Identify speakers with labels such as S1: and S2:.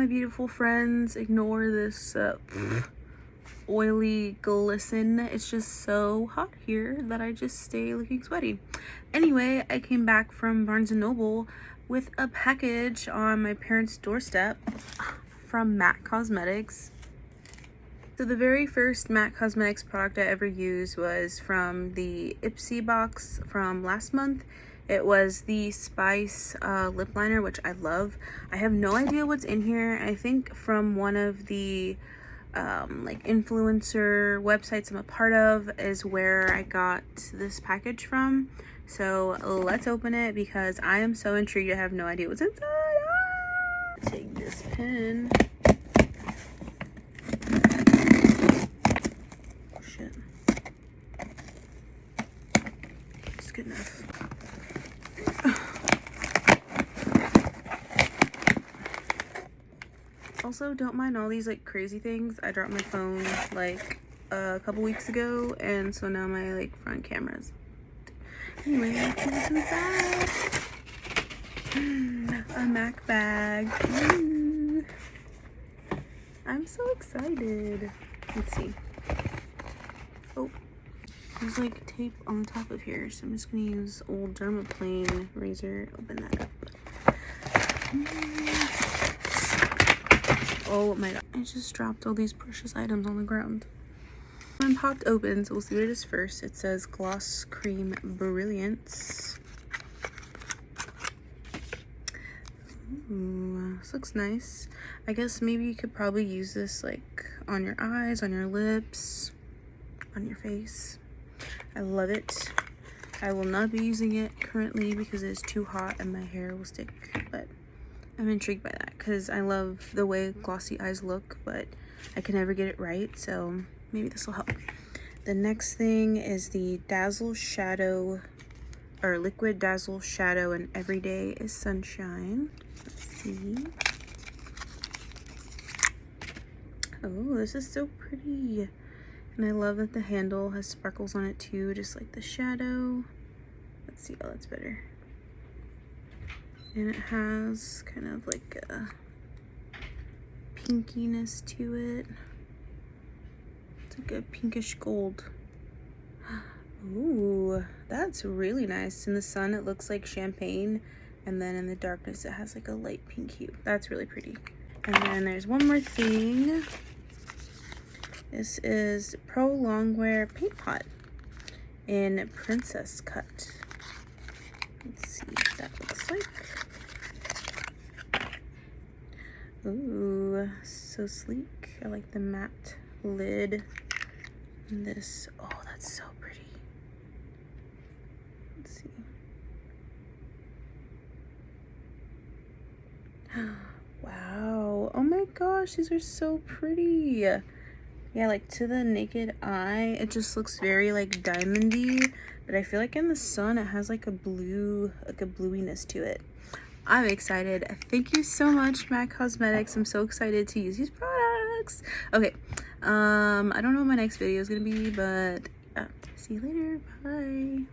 S1: my beautiful friends. Ignore this oily glisten. It's just so hot here that I just stay looking sweaty. Anyway, I came back from Barnes & Noble with a package on my parents' doorstep from MAC Cosmetics. So the very first MAC Cosmetics product I ever used was from the Ipsy box from last month. It was the Spice lip liner, which I love. I have no idea what's in here. I think from one of the like influencer websites I'm a part of is where I got this package from. So let's open it because I am so intrigued. I have no idea what's inside. Ah! Take this pen. Oh, shit. It's good enough. Also, don't mind all these like crazy things. I dropped my phone like a couple weeks ago, and so now my like front camera's. Anyway, let's see what's inside. A MAC bag. Ooh. I'm so excited. Let's see. Oh, there's like tape on the top of here, so I'm just gonna use old dermaplane razor. Open that up. Oh my god, I just dropped all these precious items on the ground. One popped open, so we'll see what it is first. It says Gloss Cream Brilliance. Ooh, this looks nice. I guess maybe you could probably use this like on your eyes, on your lips, on your face. I love it. I will not be using it currently because it is too hot and my hair will stick, but I'm intrigued by that because I love the way glossy eyes look, but I can never get it right, so maybe this will help. The next thing is the Dazzle Shadow, or Liquid Dazzle Shadow and Everyday is Sunshine. Let's see. Oh, this is so pretty. And I love that the handle has sparkles on it too, just like the shadow. Let's see, oh, that's better. And it has kind of like a pinkiness to it. It's like a pinkish gold. Ooh, that's really nice. In the sun, it looks like champagne. And then in the darkness, it has like a light pink hue. That's really pretty. And then there's one more thing. This is Pro Longwear Paint Pot in Princess Cut. Let's see what that looks like. Ooh, so sleek. I like the matte lid. And this, oh, that's so pretty. Let's see. Wow. Oh my gosh, these are so pretty. Yeah, like to the naked eye, it just looks very like diamondy, but I feel like in the sun it has like a blue, like a bluiness to it. I'm excited. Thank you so much, MAC Cosmetics. I'm so excited to use these products. Okay, I don't know what my next video is gonna be, but see you later. Bye.